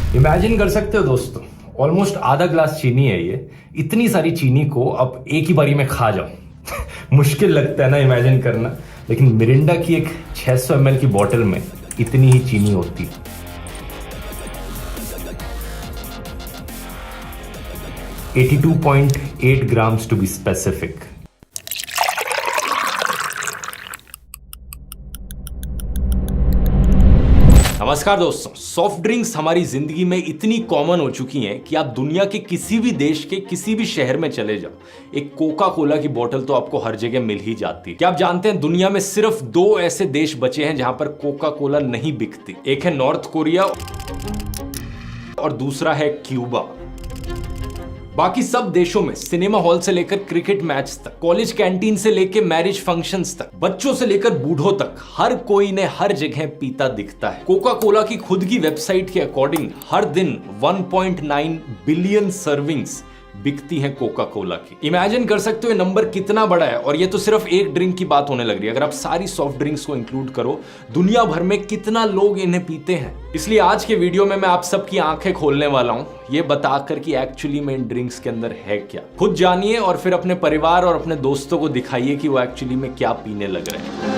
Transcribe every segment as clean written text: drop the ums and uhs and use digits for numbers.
Imagine कर सकते हो दोस्तों, ऑलमोस्ट आधा ग्लास चीनी है ये। इतनी सारी चीनी को अब एक ही बारी में खा जाओ मुश्किल लगता है ना इमेजिन करना, लेकिन मिरिंडा की एक 600 ml की बोतल में इतनी ही चीनी होती है। $82.8 grams to be specific। नमस्कार दोस्तों, सॉफ्ट ड्रिंक्स हमारी जिंदगी में इतनी कॉमन हो चुकी हैं कि आप दुनिया के किसी भी देश के किसी भी शहर में चले जाओ, एक कोका कोला की बोतल तो आपको हर जगह मिल ही जाती है। क्या आप जानते हैं दुनिया में सिर्फ 2 ऐसे देश बचे हैं जहां पर कोका कोला नहीं बिकती? एक है नॉर्थ कोरिया और दूसरा है क्यूबा। बाकी सब देशों में सिनेमा हॉल से लेकर क्रिकेट मैच तक, कॉलेज कैंटीन से लेकर मैरिज फंक्शंस तक, बच्चों से लेकर बूढ़ों तक हर कोई ने हर जगह पीता दिखता है। कोका कोला की खुद की वेबसाइट के अकॉर्डिंग हर दिन 1.9 बिलियन सर्विंग्स बिकती हैं कोका कोला की। इमेजिन कर सकते हो ये नंबर कितना बड़ा है, और ये तो सिर्फ एक ड्रिंक की बात होने लग रही है। अगर आप सारी सॉफ्ट ड्रिंक्स को इंक्लूड करो, दुनिया भर में कितना लोग इन्हें पीते हैं। इसलिए आज के वीडियो में मैं आप सबकी आंखें खोलने वाला हूं, ये बताकर कि एक्चुअली में इन ड्रिंक्स के अंदर है क्या। खुद जानिए और फिर अपने परिवार और अपने दोस्तों को दिखाइए कि वो एक्चुअली में क्या पीने लग रहे हैं।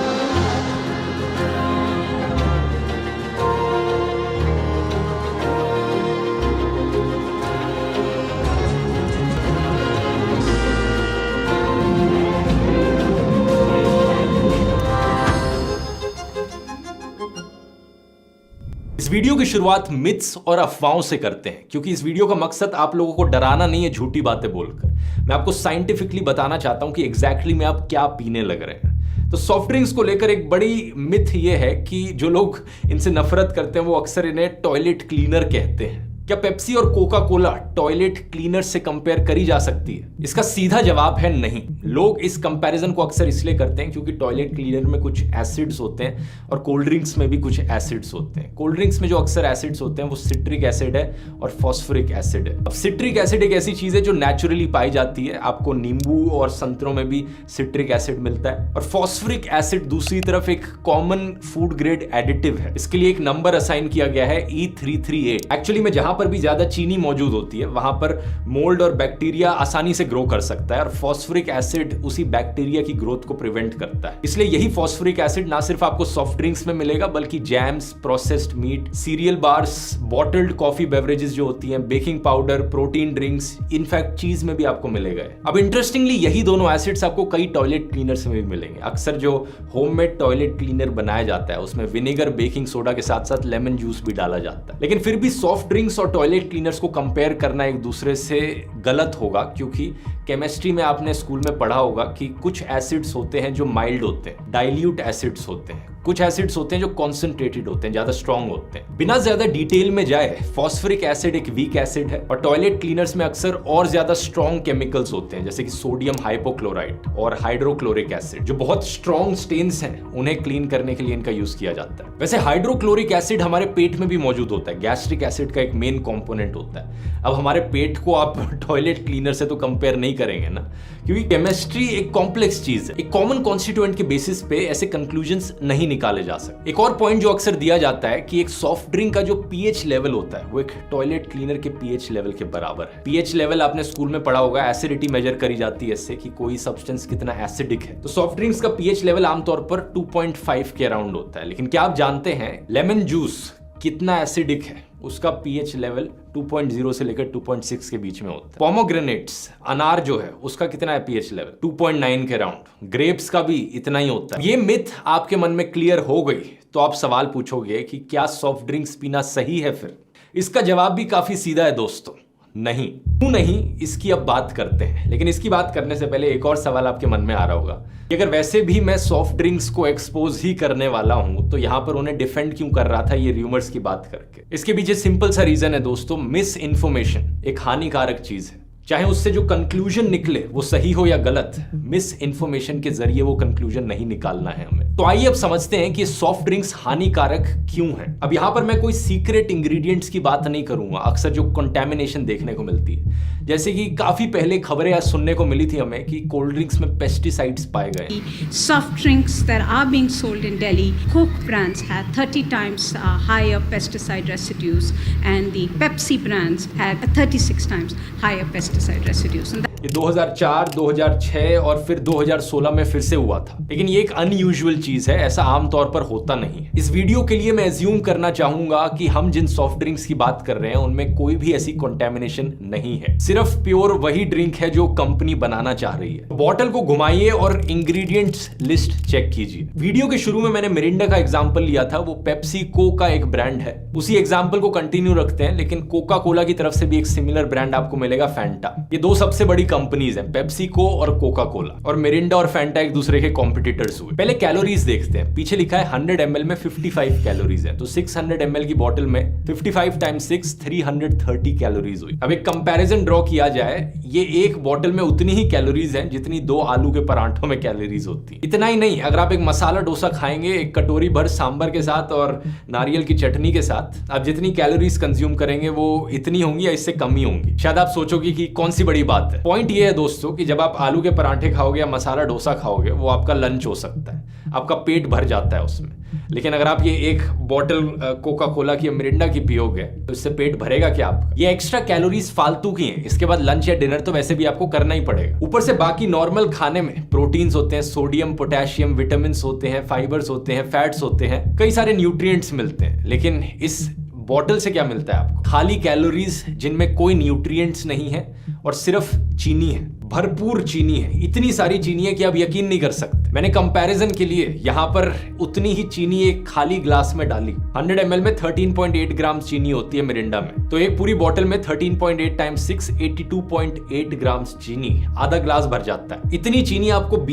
इस वीडियो की शुरुआत मिथ्स और अफवाहों से करते हैं, क्योंकि इस वीडियो का मकसद आप लोगों को डराना नहीं है झूठी बातें बोलकर। मैं आपको साइंटिफिकली बताना चाहता हूं कि एग्जैक्टली में आप क्या पीने लग रहे हैं। तो सॉफ्ट ड्रिंक्स को लेकर एक बड़ी मिथ ये है कि जो लोग इनसे नफरत करते हैं वो अक्सर इन्हें टॉयलेट क्लीनर कहते हैं। क्या पेप्सी और कोका कोला टॉयलेट क्लीनर से कंपेयर करी जा सकती है? इसका सीधा जवाब है नहीं। लोग इस कंपैरिजन को अक्सर इसलिए करते हैं क्योंकि टॉयलेट क्लीनर में कुछ एसिड्स होते हैं और कोल्ड ड्रिंक्स में भी कुछ एसिड्स होते हैं। कोल्ड ड्रिंक्स में जो अक्सर एसिड्स होते हैं वो सिट्रिक एसिड है और फॉस्फोरिक एसिड है। अब सिट्रिक एसिड एक ऐसी चीज है जो नेचुरली पाई जाती है, आपको नींबू और संतरों में भी सिट्रिक एसिड मिलता है। और फॉस्फोरिक एसिड दूसरी तरफ एक कॉमन फूड ग्रेड एडिटिव है। इसके लिए एक नंबर असाइन किया गया है E338। एक्चुअली में जहां पर भी ज्यादा चीनी मौजूद होती है वहां पर मोल्ड और बैक्टीरिया आसानी से ग्रो कर सकता है, और फॉस्फोरिक एसिड उसी बैक्टीरिया की ग्रोथ को प्रिवेंट करता है। इसलिए यही फॉस्फोरिक एसिड ना सिर्फ आपको सॉफ्ट ड्रिंक्स में मिलेगा बल्कि jams, processed meat, cereal bars, bottled coffee beverages जो होती हैं, baking powder, protein drinks, in fact cheese में भी आपको मिलेगा। अब इंटरेस्टिंगली यही दोनों एसिड्स आपको कई टॉयलेट क्लीनर्स में भी मिलेंगे। अक्सर जो होममेड टॉयलेट क्लीनर बनाया जाता है उसमें विनेगर, बेकिंग सोडा के साथ साथ लेमन जूस भी डाला जाता है। लेकिन फिर भी सॉफ्ट ड्रिंक्स और टॉयलेट क्लीनर्स को कंपेयर करना एक दूसरे से गलत होगा, क्योंकि केमिस्ट्री में आपने स्कूल में पढ़ा होगा कि कुछ एसिड्स होते हैं जो माइल्ड होते हैं, डाइल्यूट एसिड्स होते हैं। कुछ एसिड्स होते हैं जो कॉन्सेंट्रेटेड होते हैं, ज्यादा स्ट्रॉन्ग होते हैं। बिना ज्यादा डिटेल में जाए, फॉस्फोरिक एसिड एक वीक एसिड है और टॉयलेट क्लीनर्स में अक्सर और ज्यादा स्ट्रॉन्ग केमिकल्स होते हैं, जैसे कि सोडियम हाइपोक्लोराइट और हाइड्रोक्लोरिक एसिड, जो बहुत स्ट्रॉन्ग स्टेन्स हैं उन्हें क्लीन करने के लिए इनका यूज किया जाता है। वैसे हाइड्रोक्लोरिक एसिड हमारे पेट में भी मौजूद होता है, गैस्ट्रिक एसिड का एक मेन कॉम्पोनेंट होता है। अब हमारे पेट को आप टॉयलेट क्लीनर से तो कंपेयर नहीं करेंगे ना, क्योंकि केमिस्ट्री एक कॉम्प्लेक्स चीज है। एक कॉमन कॉन्स्टिट्यूएंट के बेसिस पे ऐसे कंक्लूजन्स नहीं निकाले जा सकते। एक और पॉइंट जो अक्सर दिया जाता है कि एक सॉफ्ट ड्रिंक का जो पीएच लेवल होता है वो एक टॉयलेट क्लीनर के पीएच लेवल के बराबर है। पीएच लेवल आपने स्कूल में पढ़ा होगा, एसिडिटी मेजर करी जाती है इससे कि कोई सब्सटेंस कितना एसिडिक है। तो सॉफ्ट ड्रिंक्स का पीएच लेवल आमतौर पर 2.5 के अराउंड होता है। लेकिन क्या आप जानते हैं लेमन जूस कितना एसिडिक है? उसका पीएच लेवल 2.0 से लेकर 2.6 के बीच में होता है। पोमोग्रेनेट्स, अनार जो है, उसका कितना है पीएच लेवल? 2.9 के अराउंड। ग्रेप्स का भी इतना ही होता है। ये मिथ आपके मन में क्लियर हो गई तो आप सवाल पूछोगे कि क्या सॉफ्ट ड्रिंक्स पीना सही है? फिर इसका जवाब भी काफी सीधा है दोस्तों, नहीं। क्यों नहीं, इसकी अब बात करते हैं। लेकिन इसकी बात करने से पहले एक और सवाल आपके मन में आ रहा होगा कि अगर वैसे भी मैं सॉफ्ट ड्रिंक्स को एक्सपोज ही करने वाला हूं तो यहां पर उन्हें डिफेंड क्यों कर रहा था ये रूमर्स की बात करके? इसके पीछे सिंपल सा रीजन है दोस्तों, मिस इन्फॉर्मेशन एक हानिकारक चीज है। चाहे उससे जो कंक्लूजन निकले वो सही हो या गलत, मिस इन्फॉर्मेशन के जरिए वो कंक्लूजन नहीं निकालना है हमें। तो आइए अब समझते हैं कि सॉफ्ट ड्रिंक्स हानिकारक क्यों हैं। अब यहां पर मैं कोई सीक्रेट इंग्रेडिएंट्स की बात नहीं करूंगा, अक्सर जो कंटेमिनेशन देखने को मिलती है, जैसे कि काफी पहले खबरें आज सुनने को मिली थी हमें कि कोल्ड ड्रिंक्स में पेस्टिसाइड्स पाए गए। Soft drinks that are being sold in Delhi, Coke brands had 30 times higher pesticide residues, and the Pepsi brands had 36 times higher pesticide residues. ये 2004, 2006 और फिर 2016 में फिर से हुआ था, लेकिन ये एक अनयूजुअल चीज है, ऐसा आमतौर पर होता नहीं है। इस वीडियो के लिए मैं एज्यूम करना चाहूंगा कि हम जिन सॉफ्ट ड्रिंक्स की बात कर रहे हैं उनमें कोई भी ऐसी कंटेमिनेशन नहीं है, सिर्फ प्योर वही ड्रिंक है जो कंपनी बनाना चाह रही है। बॉटल को घुमाइए और इंग्रेडिएंट्स लिस्ट चेक कीजिए। वीडियो के शुरू में मैंने मिरिंडा का एग्जांपल लिया था, वो पेप्सिको का एक ब्रांड है। उसी एग्जांपल को कंटिन्यू रखते हैं, लेकिन कोका कोला की तरफ से भी एक सिमिलर ब्रांड आपको मिलेगा, फैंटा। ये दो सबसे बड़ी कंपनीज हैं, पेप्सिको और कोका कोला, और मिरिंडा और फैंटा एक दूसरे के कॉम्पिटिटर्स हुए। पहले कैलोरीज देखते हैं। पीछे लिखा है 100 ml में 55 कैलोरीज है, तो 600 ml की बोतल में 55 टाइम्स 6 330 कैलोरीज हुई। अब एक कंपैरिजन ड्रॉ किया जाए, ये एक बोतल में उतनी ही कैलोरीज हैं जितनी 2 आलू के परांठों में कैलोरीज होती। इतना ही नहीं, अगर आप एक मसाला डोसा खाएंगे एक कटोरी भर सांबर के साथ और नारियल की चटनी के साथ, आप जितनी कैलोरीज कंज्यूम करेंगे वो इतनी होंगी या इससे कम ही होंगी। शायद आप सोचोगे कि कौन सी बड़ी बात है। पॉइंट ये है दोस्तों कि जब आप आलू के परांठे खाओगे या मसाला डोसा खाओगे, वो आपका लंच हो सकता है, आपका पेट भर जाता है उसमें। लेकिन अगर आप ये एक बोतल कोका कोला की या मिरिंडा की पियोगे तो इससे पेट भरेगा क्या आपका? ये एक्स्ट्रा कैलोरीज फालतू की हैं। इसके बाद लंच या डिनर तो वैसे भी आपको करना ही पड़ेगा। ऊपर से बाकी नॉर्मल खाने में प्रोटीन्स होते हैं, सोडियम, पोटेशियम, विटामिन होते हैं, फाइबर्स होते हैं, फैट्स होते हैं, कई सारे न्यूट्रिएंट्स मिलते हैं। लेकिन इस बॉटल से क्या मिलता है आपको? खाली कैलोरीज जिनमें कोई न्यूट्रिएंट्स नहीं है और सिर्फ चीनी है, भरपूर चीनी है। इतनी सारी चीनी है कि आप यकीन नहीं कर सकते। मैंने कंपैरिजन के लिए यहां पर उतनी ही चीनी एक खाली ग्लास में डाली। 100 ml में 13.8 ग्राम चीनी होती है मिरिंडा में, तो एक पूरी बोतल में 13.8 टाइम्स 6 82.8 ग्राम चीनी, आधा ग्लास भर जाता है। इतनी चीनी आपको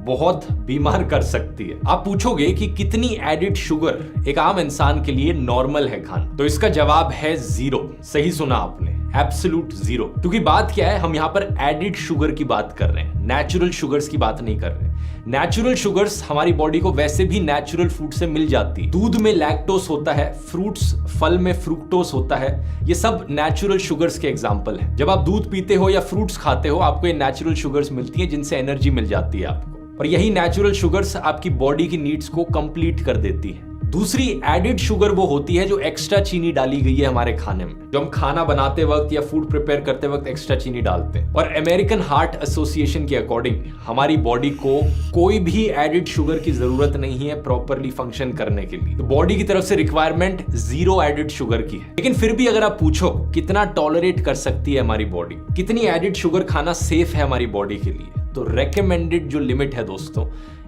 बहुत बीमार कर सकती है। आप पूछोगे कि कितनी एडिड शुगर एक आम इंसान के लिए नॉर्मल है खाना, तो इसका जवाब है 0। सही सुना आपने, एब्सोल्यूट 0। क्योंकि बात क्या है, हम यहाँ पर एडिड शुगर की बात कर रहे हैं, नेचुरल शुगर्स की बात नहीं कर रहे। नेचुरल शुगर्स हमारी बॉडी को वैसे भी नेचुरल फूड से मिल जाती है। दूध में लैक्टोस होता है, फ्रूट्स फल में फ्रुक्टोस होता है, ये सब नेचुरल शुगर्स के एग्जांपल हैं। जब आप दूध पीते हो या फ्रूट्स खाते हो, आपको ये नेचुरल शुगर्स मिलती है जिनसे एनर्जी मिल जाती है आपको, और यही नेचुरल शुगर्स आपकी बॉडी की नीड्स को कंप्लीट कर देती है। दूसरी एडिड शुगर वो होती है जो एक्स्ट्रा चीनी डाली गई है हमारे खाने में, जो हम खाना बनाते वक्त या फूड प्रिपेयर करते वक्त एक्स्ट्रा चीनी डालते हैं। और अमेरिकन हार्ट एसोसिएशन के अकॉर्डिंग हमारी बॉडी को कोई भी एडिड शुगर की जरूरत नहीं है प्रॉपरली फंक्शन करने के लिए। तो बॉडी की तरफ से रिक्वायरमेंट 0 एडिड शुगर की है। लेकिन फिर भी अगर आप पूछो कितना टॉलरेट कर सकती है हमारी बॉडी, कितनी एडिड शुगर खाना सेफ है हमारी बॉडी के लिए, तो रेकमेंडेड जो लिमिट है दोस्तों,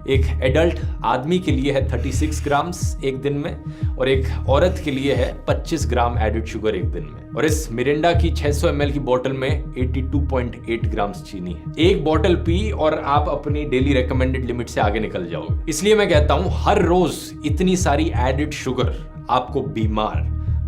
एक एडल्ट आदमी के लिए है 36 ग्राम्स एक दिन में, और एक औरत के लिए है 25 ग्राम एडिड शुगर एक दिन में। और इस मिरिंडा की 600 ml की बोतल में 82.8 ग्राम्स चीनी है। एक बोतल पी और आप अपनी डेली रेकमेंडेड लिमिट से आगे निकल जाओगे। इसलिए मैं कहता हूं हर रोज इतनी सारी एडिड शुगर आपको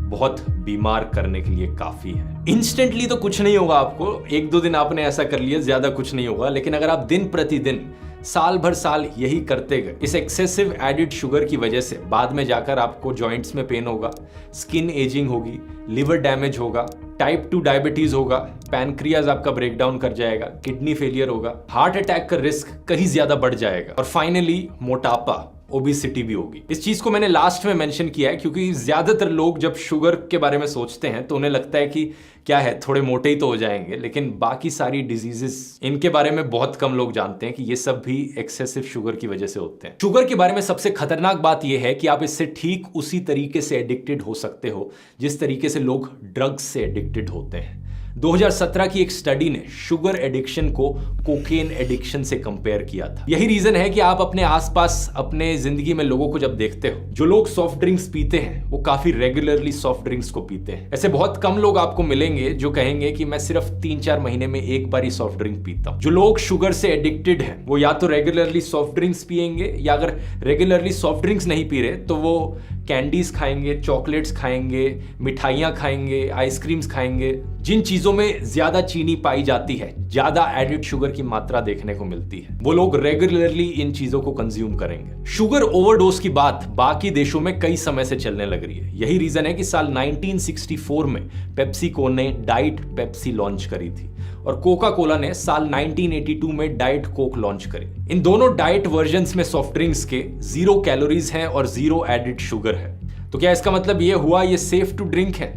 बहुत बीमार करने के लिए काफी है। इंस्टेंटली तो कुछ नहीं होगा आपको, 1-2 दिन आपने ऐसा कर लिया, ज्यादा कुछ नहीं होगा। लेकिन अगर आप दिन प्रतिदिन साल भर साल यही करते गए, इस एक्सेसिव एडिड शुगर की वजह से बाद में जाकर आपको जॉइंट्स में पेन होगा, स्किन एजिंग होगी, लिवर डैमेज होगा, टाइप 2 डायबिटीज होगा, पैनक्रियाज आपका ब्रेकडाउन कर जाएगा, किडनी फेलियर होगा, हार्ट अटैक का रिस्क कहीं ज्यादा बढ़ जाएगा, और फाइनली मोटापा, ओबेसिटी भी होगी। इस चीज को मैंने लास्ट में मेंशन किया है क्योंकि ज्यादातर लोग जब शुगर के बारे में सोचते हैं तो उन्हें लगता है कि क्या है, थोड़े मोटे ही तो हो जाएंगे, लेकिन बाकी सारी डिजीजेस इनके बारे में बहुत कम लोग जानते हैं कि ये सब भी एक्सेसिव शुगर की वजह से होते हैं। शुगर के बारे में सबसे खतरनाक बात यह है कि आप इससे ठीक उसी तरीके से एडिक्टेड हो सकते हो जिस तरीके से लोग ड्रग्स से एडिक्टेड होते हैं। 2017 की एक स्टडी ने शुगर एडिक्शन को कोकेन एडिक्शन से कंपेयर किया था। यही रीजन है कि आप अपने आसपास अपने जिंदगी में लोगों को जब देखते हो, जो लोग सॉफ्ट ड्रिंक्स पीते हैं वो काफी रेगुलरली सॉफ्ट ड्रिंक्स को पीते हैं। ऐसे बहुत कम लोग आपको मिलेंगे जो कहेंगे कि मैं सिर्फ 3-4 महीने में एक बार ही सॉफ्ट ड्रिंक पीता हूं। जो लोग शुगर से एडिक्टेड हैं वो या तो रेगुलरली सॉफ्ट ड्रिंक्स पिएंगे, या अगर रेगुलरली सॉफ्ट ड्रिंक्स नहीं पी रहे तो वो कैंडीज खाएंगे, चॉकलेट्स खाएंगे, मिठाइयाँ खाएंगे, आइसक्रीम्स खाएंगे, जिन चीज़ों में ज़्यादा चीनी पाई जाती है, ज़्यादा एडिड शुगर की मात्रा देखने को मिलती है, वो लोग रेगुलरली इन चीज़ों को कंज्यूम करेंगे। शुगर ओवरडोज की बात बाकी देशों में कई समय से चलने लग रही है। यही रीज़न है कि साल 1964 में पेप्सिको ने डाइट पेप्सी लॉन्च करी थी और कोका कोला ने साल 1982 में डाइट कोक लॉन्च करी। इन दोनों डाइट वर्जन्स में सॉफ्ट ड्रिंक्स के 0 कैलोरीज हैं और 0 एडिड शुगर है। तो क्या इसका मतलब ये हुआ ये सेफ टू ड्रिंक है?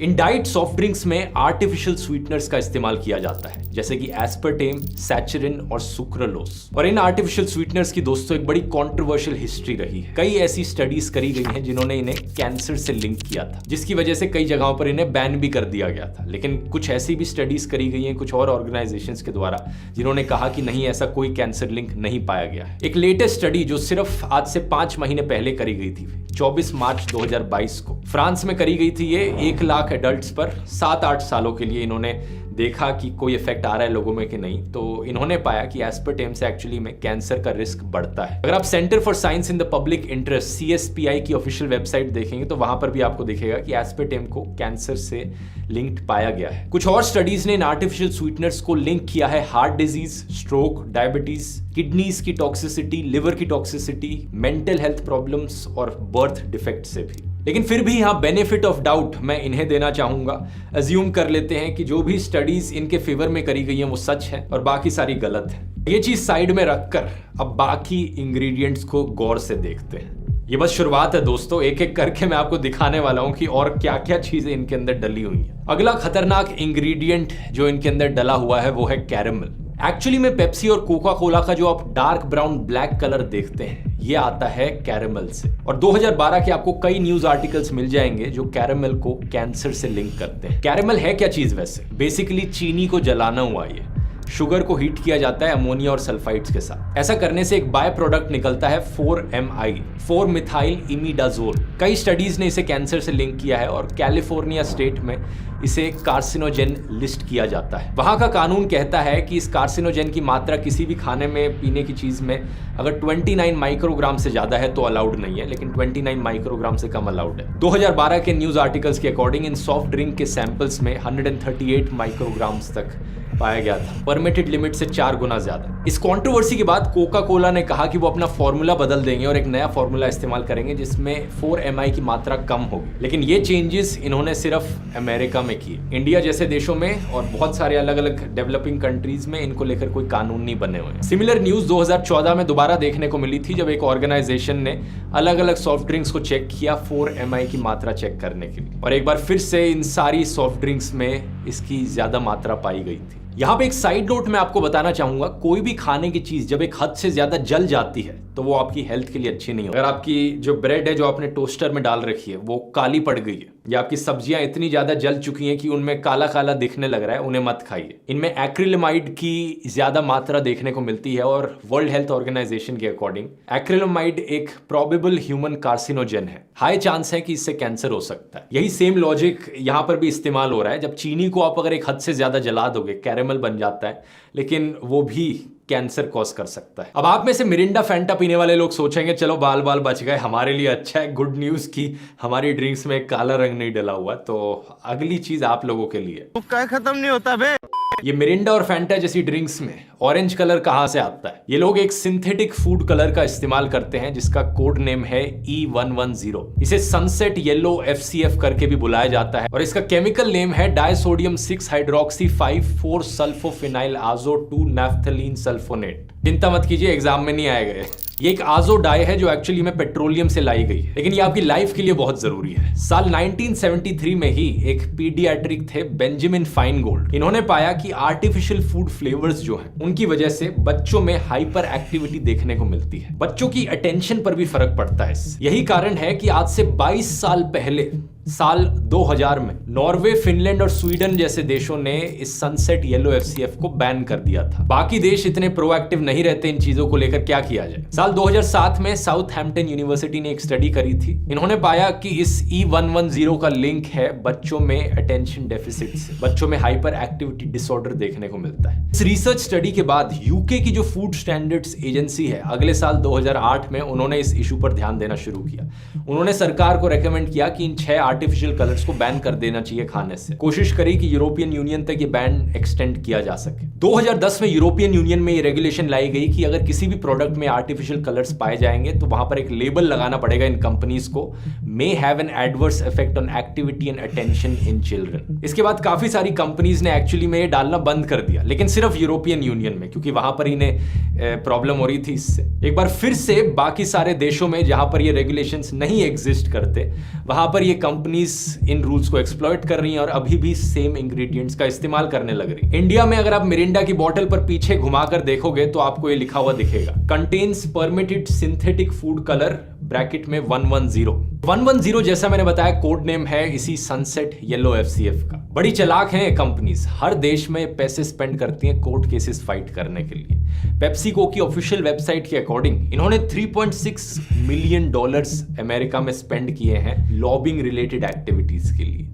इन डाइट सॉफ्ट ड्रिंक्स में आर्टिफिशियल स्वीटनर्स का इस्तेमाल किया जाता है, जैसे कि एस्पर्टेम, सैचरिन और सुक्रोलोस। और इन आर्टिफिशियल स्वीटनर्स की दोस्तों एक बड़ी कंट्रोवर्शियल हिस्ट्री रही है। कई ऐसी स्टडीज करी गई हैं जिन्होंने इन्हें कैंसर से लिंक किया था, जिसकी वजह से कई जगहों पर इन्हें बैन भी कर दिया गया था। लेकिन कुछ ऐसी भी स्टडीज करी गई हैं कुछ और ऑर्गेनाइजेशंस के द्वारा जिन्होंने कहा कि नहीं, ऐसा कोई कैंसर लिंक नहीं पाया गया है। एक लेटेस्ट स्टडी जो सिर्फ आज से 5 महीने पहले करी गई थी, 24 मार्च 2022 को फ्रांस में करी गई थी। ये 1 लाख एडल्ट्स पर 7-8 सालों के लिए इन्होंने देखा कि कोई इफेक्ट आ रहा है लोगों में कि नहीं। तो इन्होंने पाया कि एस्पर्टेम से एक्चुअली में कैंसर का रिस्क बढ़ता है। अगर आप centre for science in the public interest CSPI की ऑफिशियल वेबसाइट देखेंगे तो वहां पर भी आपको दिखेगा कि एस्पर्टेम को कैंसर से लिंक्ड पाया गया है। कुछ और स्टडीज ने इन आर्टिफिशियल स्वीटनर्स को लिंक किया है heart disease, stroke, diabetes, kidneys की टॉक्सिसिटी, लिवर की टॉक्सिसिटी, मेंटल हेल्थ प्रॉब्लम्स और बर्थ डिफेक्ट से भी। लेकिन फिर भी यहाँ बेनिफिट ऑफ डाउट मैं इन्हें देना चाहूंगा। अज्यूम कर लेते हैं कि जो भी स्टडीज इनके फेवर में करी गई हैं वो सच है और बाकी सारी गलत है। ये चीज साइड में रखकर अब बाकी इंग्रेडिएंट्स को गौर से देखते हैं। ये बस शुरुआत है दोस्तों, एक एक करके मैं आपको दिखाने वाला हूं कि और क्या क्या चीजें इनके अंदर डली हुई हैं। अगला खतरनाक इंग्रेडिएंट जो इनके अंदर डला हुआ है वो है कैरेमल। एक्चुअली में पेप्सी और कोका कोला का जो आप डार्क ब्राउन ब्लैक कलर देखते हैं ये आता है कैरेमल से। और 2012 के आपको कई न्यूज आर्टिकल्स मिल जाएंगे जो कैरेमल को कैंसर से लिंक करते हैं। कैरेमल है क्या चीज वैसे? बेसिकली चीनी को जलाना हुआ ये। शुगर को हीट किया जाता है अमोनिया और सल्फाइड्स के साथ। ऐसा करने से एक बाय प्रोडक्ट निकलता है 4-MI, 4-मिथाइल इमिडाजोल। कई स्टडीज ने इसे कैंसर से लिंक किया है और कैलिफोर्निया स्टेट में इसे कार्सिनोजेन लिस्ट किया जाता है। वहां का कानून कहता है कि इस कार्सिनोजेन की मात्रा किसी भी खाने में, पीने की चीज में अगर 29 माइक्रोग्राम से ज्यादा है तो अलाउड नहीं है, लेकिन 29 माइक्रोग्राम से कम अलाउड है। 2012 के न्यूज आर्टिकल्स के अकॉर्डिंग इन सॉफ्ट ड्रिंक के सैंपल्स में 138 माइक्रोग्राम्स तक पाया गया था, परमिटेड लिमिट से 4 गुना ज्यादा। इस कंट्रोवर्सी के बाद कोका कोला ने कहा कि वो अपना फॉर्मूला बदल देंगे और एक नया फॉर्मूला इस्तेमाल करेंगे जिसमें 4-MI की मात्रा कम होगी। लेकिन ये चेंजेस इन्होंने सिर्फ अमेरिका में किए। इंडिया जैसे देशों में और बहुत सारे अलग अलग डेवलपिंग कंट्रीज में इनको लेकर कोई कानून नहीं बने हुए हैं। सिमिलर न्यूज 2014 में दोबारा देखने को मिली थी जब एक ऑर्गेनाइजेशन ने अलग अलग सॉफ्ट ड्रिंक्स को चेक किया 4-MI की मात्रा चेक करने के लिए, और एक बार फिर से इन सारी सॉफ्ट ड्रिंक्स में इसकी ज्यादा मात्रा पाई गई थी। यहाँ पे एक साइड नोट मैं आपको बताना चाहूंगा, कोई भी खाने की चीज जब एक हद से ज्यादा जल जाती है तो वो आपकी हेल्थ के लिए अच्छी नहीं होती। अगर आपकी जो ब्रेड है जो आपने टोस्टर में डाल रखी है वो काली पड़ गई है या आपकी सब्जियां इतनी ज्यादा जल चुकी हैं कि उनमें काला काला दिखने लग रहा है, उन्हें मत खाइए। इनमें एक्रिलेमाइड की ज्यादा मात्रा देखने को मिलती है और वर्ल्ड हेल्थ ऑर्गेनाइजेशन के अकॉर्डिंग एक्रिलेमाइड एक प्रोबेबल ह्यूमन कार्सिनोजेन है। हाई चांस है कि इससे कैंसर हो सकता है। यही सेम लॉजिक यहाँ पर भी इस्तेमाल हो रहा है। जब चीनी को आप अगर एक हद से ज्यादा जला दोगे कैरेमल बन जाता है, लेकिन वो भी कैंसर कॉज कर सकता है। अब आप में से मिरिंडा फैंटा पीने वाले लोग सोचेंगे चलो बाल बाल बच गए, हमारे लिए अच्छा है, गुड न्यूज की हमारी ड्रिंक्स में काला रंग नहीं डला हुआ। तो अगली चीज आप लोगों के लिए खत्म नहीं होता बे। ये मिरिंडा और फैंटा जैसी ड्रिंक्स में ऑरेंज कलर कहां से आता है? ये लोग एक सिंथेटिक फूड कलर का इस्तेमाल करते हैं जिसका कोड नेम है E110। इसे सनसेट येलो FCF करके भी बुलाया जाता है और इसका केमिकल नेम है डायसोडियम 6 हाइड्रोक्सी 5,4 सल्फोफिनाइल आजो 2 नैफ्थलीन सल्फोनेट। चिंता मत कीजिए, एग्जाम में नहीं आएगा। ये एक आजो डाई है जो एक्चुअली में पेट्रोलियम से लाई गई है, लेकिन ये आपकी लाइफ के लिए बहुत जरूरी है। साल 1973 में ही एक पीडियाट्रिक थे बेंजामिन फाइनगोल्ड। इन्होंने पाया कि आर्टिफिशियल फूड फ्लेवर्स जो हैं उनकी वजह से बच्चों में हाइपर एक्टिविटी देखने को मिलती है, बच्चों की अटेंशन पर भी फर्क पड़ता है। यही कारण है कि आज से 22 साल पहले साल 2000 में नॉर्वे, फिनलैंड और स्वीडन जैसे देशों ने इस सनसेट येलो एफसीएफ को बैन कर दिया था। बाकी देश इतने प्रोएक्टिव नहीं रहते इन चीजों को लेकर, क्या किया जाए। साल 2007 में साउथहैम्पटन यूनिवर्सिटी ने एक स्टडी करी थी। इन्होंने पाया कि इस E110 का लिंक है बच्चों में अटेंशन डेफिसिट से, बच्चों में हाइपर एक्टिविटी डिसऑर्डर देखने को मिलता है। इस रिसर्च स्टडी के बाद यूके की जो फूड स्टैंडर्ड्स एजेंसी है, अगले साल 2008 में उन्होंने इस इशू पर ध्यान देना शुरू किया। उन्होंने सरकार को रेकमेंड किया कि इन 6 आर्टिफिशियल कलर्स को बैन कर देना चाहिए खाने से। कोशिश करी कि यूरोपियन यूनियन तक ये बैन एक्सटेंड किया जा सके। 2010 में यूरोपियन यूनियन में ये रेगुलेशन लाई गई कि अगर किसी भी प्रोडक्ट में आर्टिफिशियल कलर्स पाए जाएंगे तो वहां पर एक लेबल लगाना पड़ेगा इन कंपनीज को, may have an adverse effect on activity and attention in children. इसके बाद काफी सारी कंपनीज ने एक्चुअली में ये डालना बंद कर दिया, लेकिन सिर्फ यूरोपियन यूनियन में, क्योंकि वहां पर इन्हें प्रॉब्लम हो रही थी इससे। एक बार फिर से बाकी सारे देशों में जहां पर ये रेगुलेशंस नहीं एग्जिस्ट करते, वहां पर ये कंपनीज इन रूल्स को एक्सप्लॉइट कर रही हैं और अभी भी सेम इंग्रेडिएंट्स का इस्तेमाल करने लग रही। इंडिया में अगर आप मिरिंडा की बोतल पर पीछे घुमाकर देखोगे तो आपको ये लिखा हुआ दिखेगा, contains permitted synthetic food colour bracket में 110। 110 जैसा मैंने बताया कोड नेम है इसी सनसेट येलो एफसीएफ का। बड़ी चालाक हैं कंपनीज, हर देश में पैसे स्पेंड करती हैं कोर्ट केसेस फाइट करने के लिए। पेप्सिको की ऑफिशियल वेबसाइट के अकॉर्डिंग इन्होंने $3.6 मिलियन अमेरिका में स्पेंड किए हैं लॉबिंग रिलेटेड एक्टिविटीज के लिए।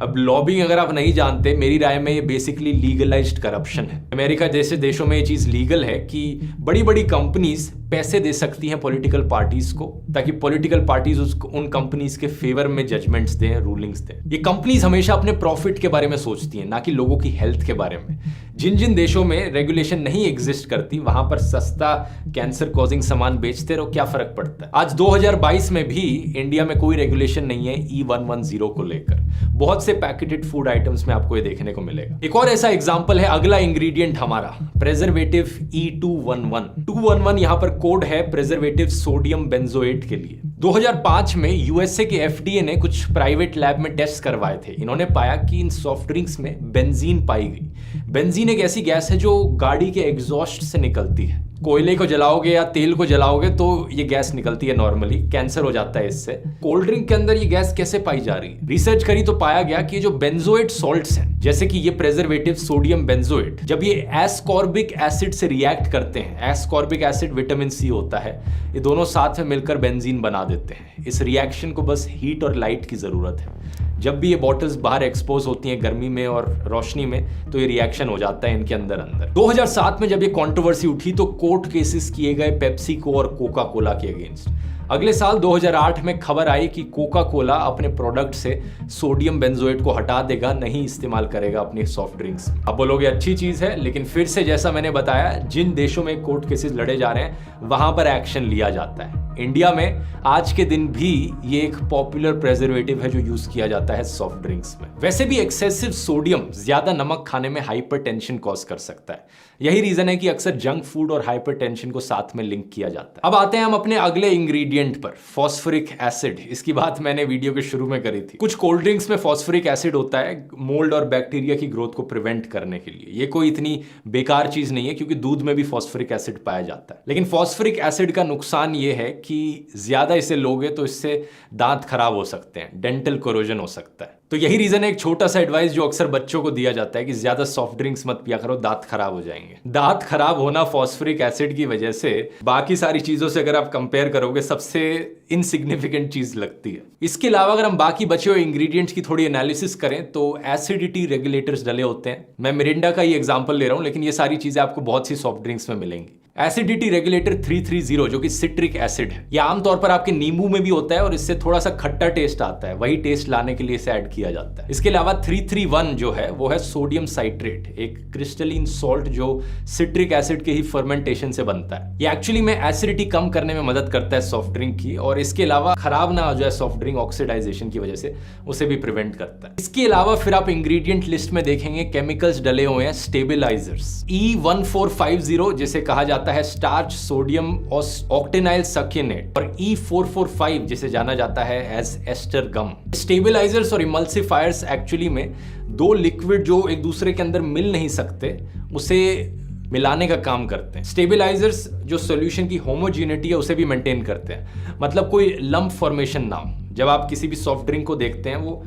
अब लॉबिंग अगर आप नहीं जानते, मेरी राय में ये बेसिकली लीगलाइज्ड करप्शन है। अमेरिका जैसे देशों में ये चीज लीगल है कि बड़ी बड़ी कंपनीज पैसे दे सकती हैं पॉलिटिकल पार्टीज को, ताकि पॉलिटिकल पार्टीज उन कंपनीज के फेवर में जजमेंट्स दें, रूलिंग्स दें। ये कंपनीज हमेशा अपने प्रॉफिट के बारे में सोचती हैं, ना कि लोगों की हेल्थ के बारे में। जिन जिन देशों में रेगुलेशन नहीं एग्जिस्ट करती, वहां पर सस्ता कैंसर कॉजिंग सामान बेचते रहो, क्या फर्क पड़ता है। आज 2022 में भी इंडिया में कोई रेगुलेशन नहीं है E110 को लेकर। बहुत से पैकेटेड फूड आइटम्स में आपको ये देखने को मिलेगा। एक और ऐसा एग्जांपल है, अगला इंग्रेडिएंट हमारा प्रेजर्वेटिव E211। 211 यहां पर कोड है प्रेजर्वेटिव सोडियम बेंजोएट के लिए। 2005 में यूएसए के एफडीए ने कुछ प्राइवेट लैब में टेस्ट करवाए थे। इन्होंने पाया कि इन सॉफ्ट ड्रिंक्स में बेंजीन पाई गई। बेंजीन एक ऐसी गैस है जो गाड़ी के एग्जॉस्ट से निकलती है। कोयले को जलाओगे या तेल को जलाओगे तो ये गैस निकलती है, नॉर्मली कैंसर हो जाता है इससे। कोल्ड ड्रिंक के अंदर ये गैस कैसे पाई जा रही है? रिसर्च करी तो पाया गया कि ये जो बेंजोएट सॉल्ट्स हैं, जैसे कि ये प्रेजर्वेटिव सोडियम बेंजोएट, जब ये एस्कॉर्बिक एसिड से रिएक्ट करते हैं, एस्कॉर्बिक एसिड विटामिन सी होता है, ये दोनों साथ में मिलकर बेंजीन बना देते हैं। इस रिएक्शन को बस हीट और लाइट की जरूरत है। जब भी ये बॉटल्स बाहर एक्सपोज होती हैं गर्मी में और रोशनी में, तो ये रिएक्शन हो जाता है इनके अंदर। 2007 में जब ये कंट्रोवर्सी उठी तो कोर्ट केसेस किए गए पेप्सिको और कोका कोला के अगेंस्ट। अगले साल 2008 में खबर आई कि कोका कोला अपने प्रोडक्ट से सोडियम बेंजोएट को हटा देगा, नहीं इस्तेमाल करेगा अपनी सॉफ्ट ड्रिंक्स। अब बोलोगे अच्छी चीज है, लेकिन फिर से जैसा मैंने बताया, जिन देशों में कोर्ट केसेस लड़े जा रहे हैं वहां पर एक्शन लिया जाता है। इंडिया में आज के दिन भी ये एक पॉपुलर प्रेजर्वेटिव है जो यूज किया जाता है सॉफ्ट ड्रिंक्स में। वैसे भी एक्सेसिव सोडियम, ज्यादा नमक खाने में हाइपरटेंशन कॉज कर सकता है। यही रीजन है कि अक्सर जंक फूड और हाइपरटेंशन को साथ में लिंक किया जाता है। अब आते हैं हम अपने अगले इंग्रेडिएंट पर, फॉस्फोरिक एसिड। इसकी बात मैंने वीडियो के शुरू में करी थी। कुछ कोल्ड ड्रिंक्स में फॉस्फोरिक एसिड होता है मोल्ड और बैक्टीरिया की ग्रोथ को प्रिवेंट करने के लिए। ये कोई इतनी बेकार चीज नहीं है, क्योंकि दूध में भी फॉस्फोरिक एसिड पाया जाता है। लेकिन फॉस्फोरिक एसिड का नुकसान ये है कि ज्यादा इसे लोगे तो इससे दांत खराब हो सकते हैं, डेंटल कोरोजन हो सकता है। तो यही रीजन है, एक छोटा सा एडवाइस जो अक्सर बच्चों को दिया जाता है कि ज्यादा सॉफ्ट ड्रिंक्स मत पिया करो, दांत खराब हो जाएंगे। दांत खराब होना फॉस्फोरिक एसिड की वजह से बाकी सारी चीजों से अगर आप कंपेयर करोगे सबसे इनसिग्निफिकेंट चीज लगती है। इसके अलावा अगर हम बाकी बचे हुए इंग्रेडिएंट्स की थोड़ी एनालिसिस करें तो एसिडिटी रेगुलेटर्स डले होते हैं। मैं मिरिंडा का ही एग्जांपल ले रहा हूं, लेकिन ये सारी चीजें आपको बहुत सी सॉफ्ट ड्रिंक्स में मिलेंगी। एसिडिटी रेगुलेटर 330 जो कि सिट्रिक एसिड है, यह आमतौर पर आपके नींबू में भी होता है और इससे थोड़ा सा खट्टा टेस्ट आता है, वही टेस्ट लाने के लिए इसे ऐड किया जाता है। इसके अलावा 331 जो है वो है सोडियम साइट्रेट, एक क्रिस्टलीन सॉल्ट जो सिट्रिक एसिड के ही फर्मेंटेशन से बनता है। ये एक्चुअली में एसिडिटी कम करने में मदद करता है सॉफ्ट ड्रिंक की, और इसके अलावा खराब ना हो जाए सॉफ्ट ड्रिंक ऑक्सीडाइजेशन की वजह से, उसे भी प्रिवेंट करता है। इसके अलावा फिर आप इंग्रेडिएंट लिस्ट में देखेंगे केमिकल्स डले हुए हैं स्टेबिलाइजर्स। E1450 जिसे कहा जाता है स्टार्च सोडियम ऑक्टेनाइल सक्रिनेट, और E445 जिसे जाना जाता है एज एस्टर गम। स्टेबिलाइजर्स और इमल्सिफायर्स एक्चुअली में दो लिक्विड जो एक दूसरे के अंदर मिल नहीं सकते उसे मिलाने का काम करते हैं। स्टेबिलाइजर्स जो सॉल्यूशन की होमोजेनिटी है उसे भी मेंटेन करते हैं, मतलब कोई लंप फॉर्मेशन ना हो। जब आप किसी भी सॉफ्ट ड्रिंक को देखते हैं वो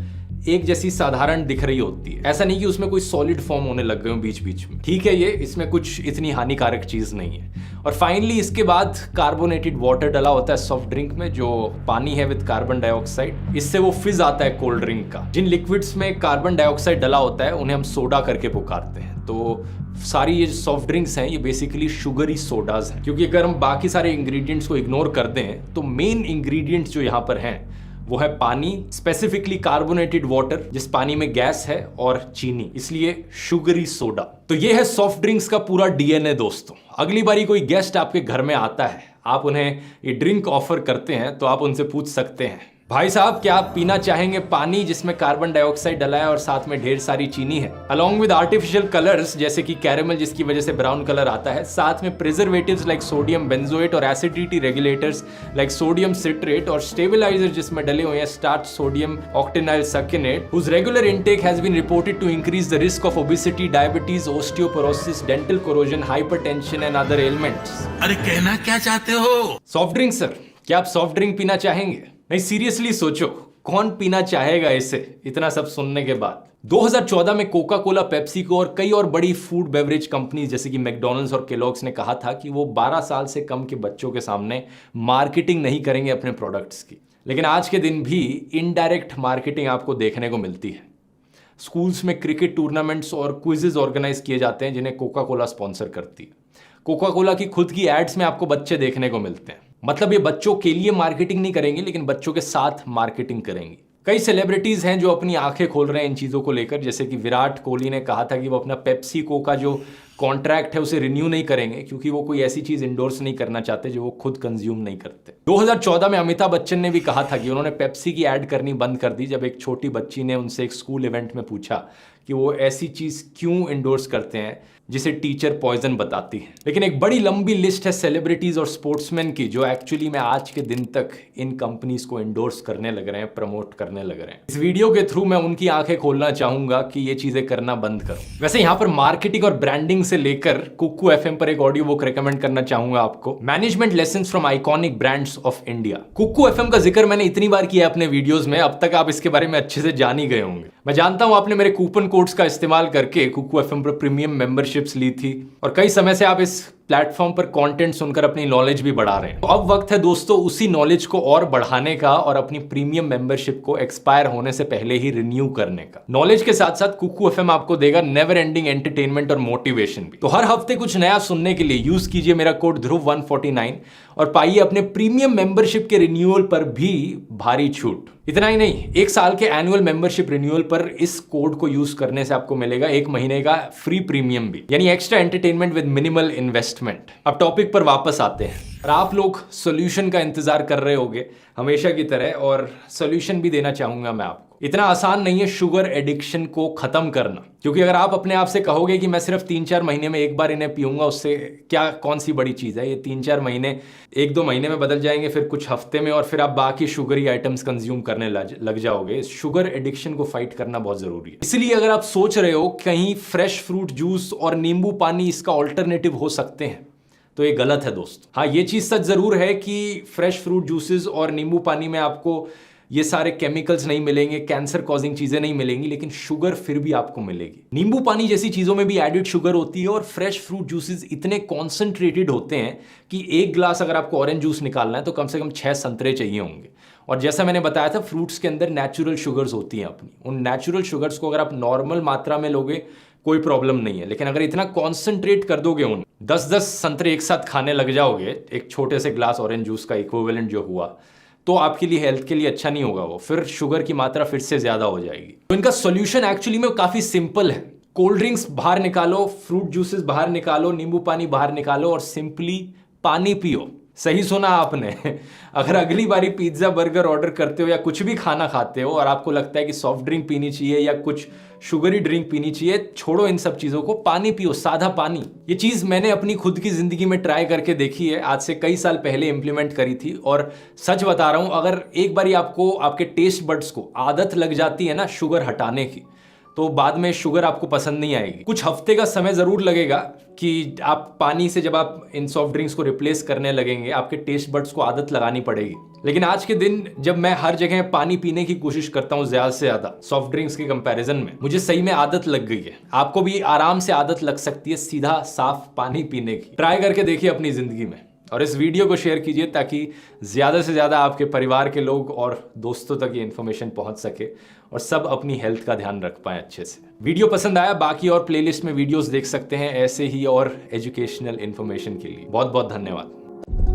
एक जैसी साधारण दिख रही होती है, ऐसा नहीं कि उसमें कोई सॉलिड फॉर्म होने लग गए हो बीच बीच में। ठीक है, ये इसमें कुछ इतनी हानिकारक चीज नहीं है। और फाइनली इसके बाद कार्बोनेटेड वाटर डला होता है सॉफ्ट ड्रिंक में, जो पानी है विद कार्बन डाइऑक्साइड। इससे वो फिज आता है कोल्ड ड्रिंक का। जिन लिक्विड्स में कार्बन डाइऑक्साइड डला होता है उन्हें हम सोडा करके पुकारते हैं। तो सारी ये सॉफ्ट ड्रिंक्स हैं ये बेसिकली शुगरी सोडाज हैं, क्योंकि अगर हम बाकी सारे इंग्रेडिएंट्स को इग्नोर कर दें तो मेन इंग्रेडिएंट्स जो यहाँ पर हैं वो है पानी, स्पेसिफिकली कार्बोनेटेड वाटर जिस पानी में गैस है, और चीनी, इसलिए शुगरी सोडा। तो ये है सॉफ्ट ड्रिंक्स का पूरा डीएनए दोस्तों। अगली बारी कोई गेस्ट आपके घर में आता है, आप उन्हें ये ड्रिंक ऑफर करते हैं, तो आप उनसे पूछ सकते हैं, भाई साहब क्या आप पीना चाहेंगे पानी जिसमें कार्बन डाइऑक्साइड डला है और साथ में ढेर सारी चीनी है, अलॉन्ग विद आर्टिफिशियल कलर्स जैसे कि कैरेमल जिसकी वजह से ब्राउन कलर आता है, साथ में प्रिजर्वेटिव्स लाइक सोडियम बेंजोएट और acidity regulators like sodium citrate और स्टेबलाइजर जिसमें डले हुए हैं starch sodium octenyl succinate, whose regular intake has been reported to increase the risk of obesity, diabetes, osteoporosis, dental corrosion, hypertension and other ailments। अरे कहना क्या चाहते हो? सॉफ्ट ड्रिंक सर, क्या आप सॉफ्ट ड्रिंक पीना चाहेंगे? नहीं, सीरियसली सोचो, कौन पीना चाहेगा इसे इतना सब सुनने के बाद। 2014 में कोका कोला, पेप्सिको और कई और बड़ी फूड बेवरेज कंपनीज जैसे कि मैकडॉनल्ड्स और केलॉग्स ने कहा था कि वो 12 साल से कम के बच्चों के सामने मार्केटिंग नहीं करेंगे अपने प्रोडक्ट्स की। लेकिन आज के दिन भी इनडायरेक्ट मार्केटिंग आपको देखने को मिलती है। स्कूल्स में क्रिकेट टूर्नामेंट्स और क्विजेज ऑर्गेनाइज किए जाते हैं जिन्हें कोका कोला स्पॉन्सर करती है। कोका कोला की खुद की एड्स में आपको बच्चे देखने को मिलते हैं। मतलब ये बच्चों के लिए मार्केटिंग नहीं करेंगे लेकिन बच्चों के साथ मार्केटिंग करेंगी। कई सेलिब्रिटीज हैं जो अपनी आंखें खोल रहे हैं इन चीज़ों को लेकर, जैसे कि विराट कोहली ने कहा था कि वो अपना पेप्सिको का जो कॉन्ट्रैक्ट है उसे रिन्यू नहीं करेंगे क्योंकि वो कोई ऐसी चीज़ इंडोर्स नहीं करना चाहते जो वो खुद कंज्यूम नहीं करते। 2014 में अमिताभ बच्चन ने भी कहा था कि उन्होंने पेप्सी की ऐड करनी बंद कर दी जब एक छोटी बच्ची ने उनसे एक स्कूल इवेंट में पूछा कि वो ऐसी चीज़ क्यों इंडोर्स करते हैं जिसे टीचर पॉइजन बताती है। लेकिन एक बड़ी लंबी लिस्ट है सेलिब्रिटीज और स्पोर्ट्समैन की जो एक्चुअली में आज के दिन तक इन कंपनीज को इंडोर्स करने लग रहे हैं, प्रमोट करने लग रहे हैं। इस वीडियो के थ्रू मैं उनकी आंखें खोलना चाहूंगा कि ये चीजें करना बंद करो। वैसे यहाँ पर मार्केटिंग और ब्रांडिंग से लेकर कुक्कू एफएम पर एक ऑडियो बुक रेकमेंड करना चाहूंगा आपको, management lessons from iconic brands of India. Kuku FM का जिक्र मैंने इतनी बार किया अपने वीडियोस में, अब तक आप इसके बारे में अच्छे से जान ही गए होंगे। मैं जानता हूं आपने मेरे कूपन कोड्स का इस्तेमाल करके कुक्कू एफएम पर प्रीमियम मेंबरशिप्स ली थी और कई समय से आप इस प्लेटफॉर्म पर कंटेंट सुनकर अपनी नॉलेज भी बढ़ा रहे हैं। तो अब वक्त है दोस्तों उसी नॉलेज को और बढ़ाने का और अपनी प्रीमियम मेंबरशिप को एक्सपायर होने से पहले ही रिन्यू करने का। नॉलेज के साथ साथ कुक्कू एफएम आपको देगा नेवर एंडिंग एंटरटेनमेंट और मोटिवेशन भी। तो हर हफ्ते कुछ नया सुनने के लिए यूज कीजिए मेरा कोड ध्रुव 149 और पाइए अपने प्रीमियम मेंबरशिप के रिन्यूअल पर भी भारी छूट। इतना ही नहीं, एक साल के एनुअल मेंबरशिप रिन्यूअल पर इस कोड को यूज करने से आपको मिलेगा 1 महीने का फ्री प्रीमियम भी, यानी extra entertainment with minimal investment. अब टॉपिक पर वापस आते हैं और आप लोग सॉल्यूशन का इंतजार कर रहे होंगे हमेशा की तरह, और सॉल्यूशन भी देना चाहूंगा मैं आपको। इतना आसान नहीं है शुगर एडिक्शन को खत्म करना, क्योंकि अगर आप अपने आप से कहोगे कि मैं सिर्फ 3-4 महीने में एक बार इन्हें पीऊंगा, उससे क्या कौन सी बड़ी चीज है, ये 3-4 महीने 1-2 महीने में बदल जाएंगे, फिर कुछ हफ्ते में, और फिर आप बाकी शुगरी आइटम्स कंज्यूम करने लग जाओगे। शुगर एडिक्शन को फाइट करना बहुत जरूरी है। इसलिए अगर आप सोच रहे हो कहीं फ्रेश फ्रूट जूस और नींबू पानी इसका ऑल्टरनेटिव हो सकते हैं, तो ये गलत है दोस्त। हाँ, ये चीज सच जरूर है कि फ्रेश फ्रूट जूसेस और नींबू पानी में आपको ये सारे केमिकल्स नहीं मिलेंगे, कैंसर कॉजिंग चीजें नहीं मिलेंगी, लेकिन शुगर फिर भी आपको मिलेगी। नींबू पानी जैसी चीजों में भी एडिड शुगर होती है और फ्रेश फ्रूट जूसेस इतने कॉन्सेंट्रेटेड होते हैं कि एक ग्लास अगर आपको ऑरेंज जूस निकालना है तो कम से कम 6 संतरे चाहिए होंगे। और जैसा मैंने बताया था, फ्रूट्स के अंदर नेचुरल शुगर्स होती हैं अपनी। उन नेचुरल शुगर्स को अगर आप नॉर्मल मात्रा में लोगे कोई प्रॉब्लम नहीं है, लेकिन अगर इतना कॉन्सेंट्रेट कर दोगे, उन 10-10 संतरे एक साथ खाने लग जाओगे एक छोटे से ग्लास ऑरेंज जूस का इक्विवेलेंट जो हुआ, तो आपके लिए हेल्थ के लिए अच्छा नहीं होगा। वो फिर शुगर की मात्रा फिर से ज्यादा हो जाएगी। तो इनका सॉल्यूशन एक्चुअली में काफी सिंपल है। कोल्ड ड्रिंक्स बाहर निकालो, फ्रूट जूसेस बाहर निकालो, नींबू पानी बाहर निकालो और सिंपली पानी पियो। सही सुना आपने। अगर अगली बारी पिज्जा बर्गर ऑर्डर करते हो या कुछ भी खाना खाते हो और आपको लगता है कि सॉफ्ट ड्रिंक पीनी चाहिए या कुछ शुगरी ड्रिंक पीनी चाहिए, छोड़ो इन सब चीजों को, पानी पियो, सादा पानी। ये चीज मैंने अपनी खुद की जिंदगी में ट्राई करके देखी है, आज से कई साल पहले इंप्लीमेंट करी थी, और सच बता रहा हूं, अगर एक बारी आपको आपके टेस्ट बड्स को आदत लग जाती है ना शुगर हटाने की, तो बाद में शुगर आपको पसंद नहीं आएगी। कुछ हफ्ते का समय जरूर लगेगा कि आप पानी से जब आप इन सॉफ्ट ड्रिंक्स को रिप्लेस करने लगेंगे, आपके टेस्ट बड्स को आदत लगानी पड़ेगी। लेकिन आज के दिन जब मैं हर जगह पानी पीने की कोशिश करता हूं ज्यादा से ज्यादा सॉफ्ट ड्रिंक्स के कंपैरिजन में, मुझे सही में आदत लग गई है। आपको भी आराम से आदत लग सकती है सीधा साफ पानी पीने की। ट्राई करके देखिए अपनी जिंदगी में, और इस वीडियो को शेयर कीजिए ताकि ज्यादा से ज्यादा आपके परिवार के लोग और दोस्तों तक ये इन्फॉर्मेशन पहुंच सके और सब अपनी हेल्थ का ध्यान रख पाए अच्छे से। वीडियो पसंद आया, बाकी और प्लेलिस्ट में वीडियोस देख सकते हैं ऐसे ही और एजुकेशनल इन्फॉर्मेशन के लिए। बहुत बहुत धन्यवाद।